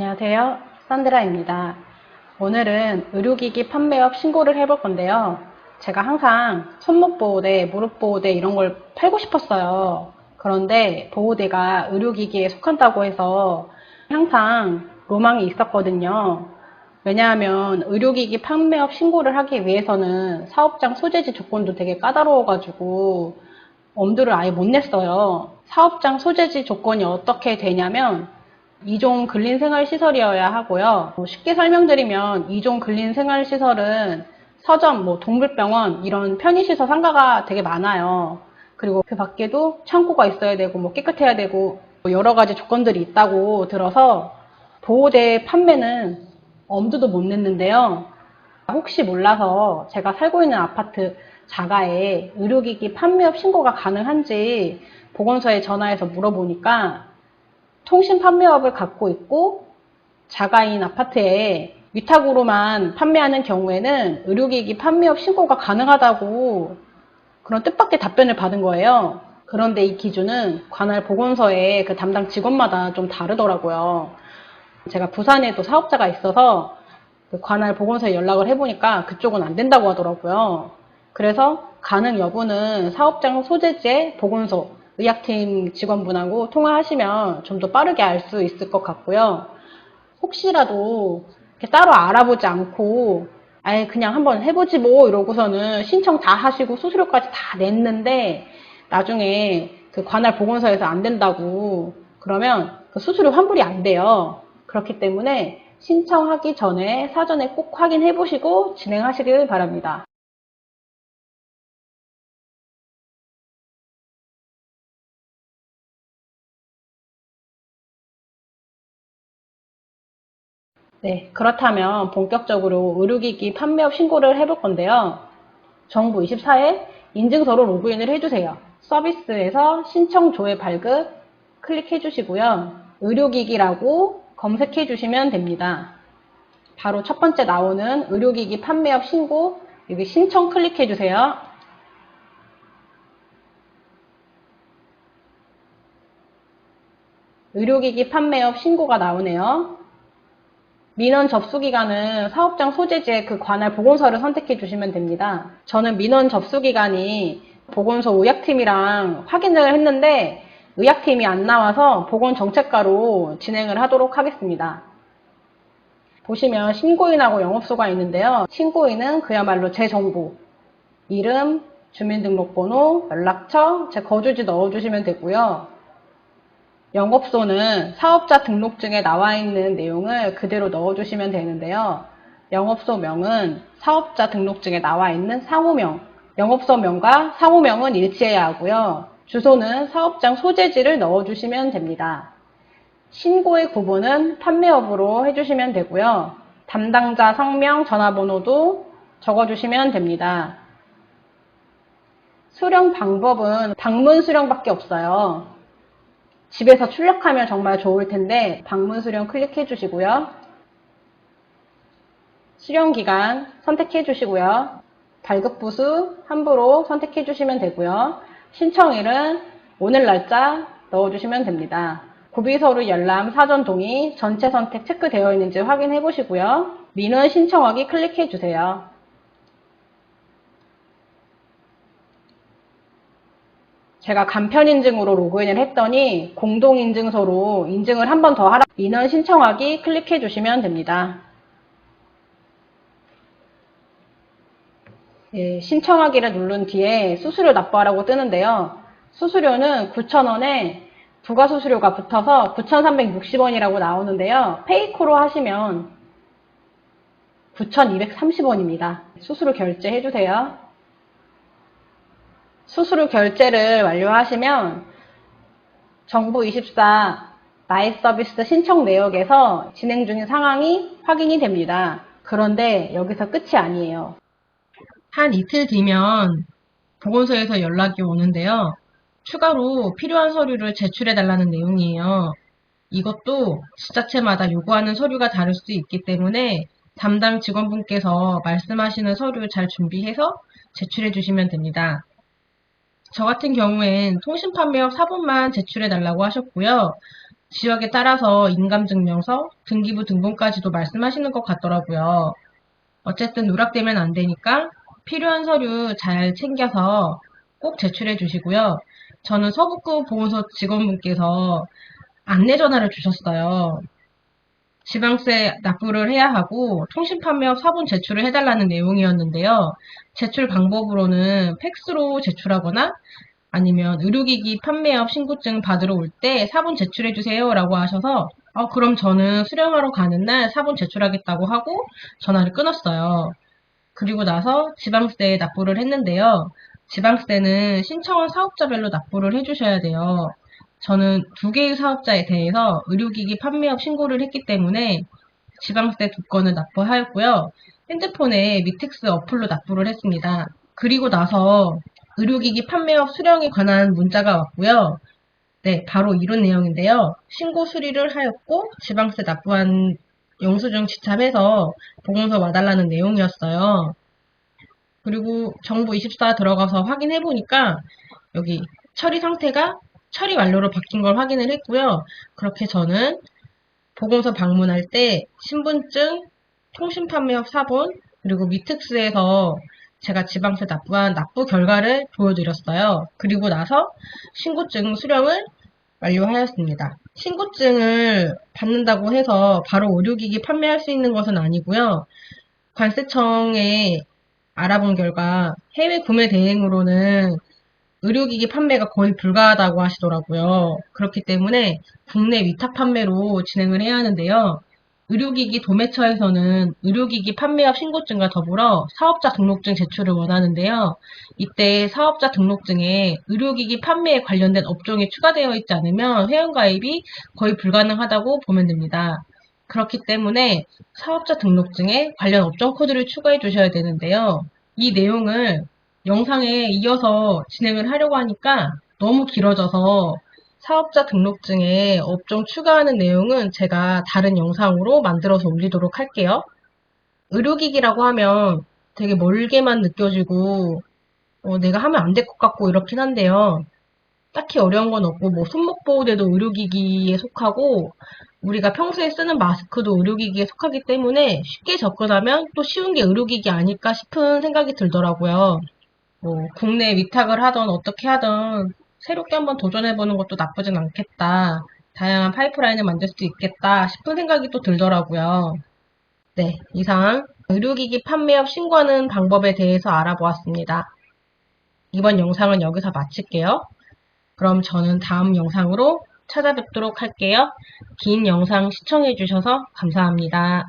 안녕하세요. 산드라입니다. 오늘은 의료기기 판매업 신고를 해볼 건데요. 제가 항상 손목 보호대, 무릎 보호대 이런 걸 팔고 싶었어요. 그런데 보호대가 의료기기에 속한다고 해서 항상 로망이 있었거든요. 왜냐하면 의료기기 판매업 신고를 하기 위해서는 사업장 소재지 조건도 되게 까다로워가지고 엄두를 아예 못 냈어요. 사업장 소재지 조건이 어떻게 되냐면 2종 근린생활시설이어야 하고요. 쉽게 설명드리면 2종 근린생활시설은 서점, 동물병원 이런 편의시설 상가가 되게 많아요. 그리고 그 밖에도 창고가 있어야 되고 깨끗해야 되고 여러 가지 조건들이 있다고 들어서 보호대 판매는 엄두도 못 냈는데요. 혹시 몰라서 제가 살고 있는 아파트 자가에 의료기기 판매업 신고가 가능한지 보건소에 전화해서 물어보니까 통신 판매업을 갖고 있고 자가인 아파트에 위탁으로만 판매하는 경우에는 의료기기 판매업 신고가 가능하다고 그런 뜻밖의 답변을 받은 거예요. 그런데 이 기준은 관할 보건소의 그 담당 직원마다 좀 다르더라고요. 제가 부산에도 사업자가 있어서 그 관할 보건소에 연락을 해보니까 그쪽은 안 된다고 하더라고요. 그래서 가능 여부는 사업장 소재지의 보건소, 의학팀 직원분하고 통화하시면 좀 더 빠르게 알 수 있을 것 같고요. 혹시라도 따로 알아보지 않고 아예 그냥 한번 해보지 뭐 이러고서는 신청 다 하시고 수수료까지 다 냈는데 나중에 그 관할 보건소에서 안 된다고 그러면 그 수수료 환불이 안 돼요. 그렇기 때문에 신청하기 전에 사전에 꼭 확인해 보시고 진행하시길 바랍니다. 네, 그렇다면 본격적으로 의료기기 판매업 신고를 해볼 건데요. 정부 24에 인증서로 로그인을 해주세요. 서비스에서 신청 조회 발급 클릭해 주시고요. 의료기기라고 검색해 주시면 됩니다. 바로 첫 번째 나오는 의료기기 판매업 신고 여기 신청 클릭해 주세요. 의료기기 판매업 신고가 나오네요. 민원 접수기간은 사업장 소재지의 그 관할 보건소를 선택해 주시면 됩니다. 저는 민원 접수기간이 보건소 의학팀이랑 확인을 했는데 의학팀이 안 나와서 보건정책과로 진행을 하도록 하겠습니다. 보시면 신고인하고 영업소가 있는데요. 신고인은 그야말로 제 정보, 이름, 주민등록번호, 연락처, 제 거주지 넣어주시면 되고요. 영업소는 사업자 등록증에 나와 있는 내용을 그대로 넣어주시면 되는데요. 영업소명은 사업자 등록증에 나와 있는 상호명, 영업소명과 상호명은 일치해야 하고요. 주소는 사업장 소재지를 넣어주시면 됩니다. 신고의 구분은 판매업으로 해주시면 되고요. 담당자 성명, 전화번호도 적어주시면 됩니다. 수령 방법은 방문 수령밖에 없어요. 집에서 출력하면 정말 좋을 텐데 방문 수령 클릭해 주시고요. 수령 기간 선택해 주시고요. 발급 부수 함부로 선택해 주시면 되고요. 신청일은 오늘 날짜 넣어주시면 됩니다. 구비서류 열람 사전 동의 전체 선택 체크되어 있는지 확인해 보시고요. 민원 신청하기 클릭해 주세요. 제가 간편인증으로 로그인을 했더니 공동인증서로 인증을 한 번 더 하라. 민원 신청하기 클릭해 주시면 됩니다. 예, 신청하기를 누른 뒤에 수수료 납부하라고 뜨는데요. 수수료는 9,000원에 부가수수료가 붙어서 9,360원이라고 나오는데요. 페이코로 하시면 9,230원입니다. 수수료 결제해 주세요. 수수료 결제를 완료하시면 정부24 나의 서비스 신청 내역에서 진행 중인 상황이 확인이 됩니다. 그런데 여기서 끝이 아니에요. 한 이틀 뒤면 보건소에서 연락이 오는데요. 추가로 필요한 서류를 제출해달라는 내용이에요. 이것도 지자체마다 요구하는 서류가 다를 수 있기 때문에 담당 직원분께서 말씀하시는 서류 잘 준비해서 제출해 주시면 됩니다. 저 같은 경우엔 통신판매업 사본만 제출해 달라고 하셨고요. 지역에 따라서 인감증명서, 등기부 등본까지도 말씀하시는 것 같더라고요. 어쨌든 누락되면 안 되니까 필요한 서류 잘 챙겨서 꼭 제출해 주시고요. 저는 서북구 보건소 직원분께서 안내 전화를 주셨어요. 지방세 납부를 해야 하고 통신판매업 사본 제출을 해달라는 내용이었는데요. 제출 방법으로는 팩스로 제출하거나 아니면 의료기기 판매업 신고증 받으러 올 때 사본 제출해주세요 라고 하셔서 그럼 저는 수령하러 가는 날 사본 제출하겠다고 하고 전화를 끊었어요. 그리고 나서 지방세 납부를 했는데요. 지방세는 신청한 사업자별로 납부를 해주셔야 돼요. 저는 두 개의 사업자에 대해서 의료기기 판매업 신고를 했기 때문에 지방세 두 건을 납부하였고요. 핸드폰에 미텍스 어플로 납부를 했습니다. 그리고 나서 의료기기 판매업 수령에 관한 문자가 왔고요. 네, 바로 이런 내용인데요. 신고 수리를 하였고 지방세 납부한 영수증 지참해서 보건소 와달라는 내용이었어요. 그리고 정부24 들어가서 확인해 보니까 여기 처리 상태가 처리 완료로 바뀐 걸 확인을 했고요. 그렇게 저는 보건소 방문할 때 신분증, 통신판매업 사본, 그리고 미특스에서 제가 지방세 납부한 납부 결과를 보여드렸어요. 그리고 나서 신고증 수령을 완료하였습니다. 신고증을 받는다고 해서 바로 의료기기 판매할 수 있는 것은 아니고요. 관세청에 알아본 결과 해외 구매 대행으로는 의료기기 판매가 거의 불가하다고 하시더라고요. 그렇기 때문에 국내 위탁 판매로 진행을 해야 하는데요. 의료기기 도매처에서는 의료기기 판매업 신고증과 더불어 사업자 등록증 제출을 원하는데요. 이때 사업자 등록증에 의료기기 판매에 관련된 업종이 추가되어 있지 않으면 회원가입이 거의 불가능하다고 보면 됩니다. 그렇기 때문에 사업자 등록증에 관련 업종 코드를 추가해 주셔야 되는데요. 이 내용을 영상에 이어서 진행을 하려고 하니까 너무 길어져서 사업자 등록증에 업종 추가하는 내용은 제가 다른 영상으로 만들어서 올리도록 할게요. 의료기기라고 하면 되게 멀게만 느껴지고 내가 하면 안 될 것 같고 이렇긴 한데요. 딱히 어려운 건 없고 뭐 손목보호대도 의료기기에 속하고 우리가 평소에 쓰는 마스크도 의료기기에 속하기 때문에 쉽게 접근하면 또 쉬운 게 의료기기 아닐까 싶은 생각이 들더라고요. 뭐 국내 위탁을 하던 어떻게 하던 새롭게 한번 도전해보는 것도 나쁘진 않겠다. 다양한 파이프라인을 만들 수도 있겠다 싶은 생각이 또 들더라고요. 네, 이상 의료기기 판매업 신고하는 방법에 대해서 알아보았습니다. 이번 영상은 여기서 마칠게요. 그럼 저는 다음 영상으로 찾아뵙도록 할게요. 긴 영상 시청해주셔서 감사합니다.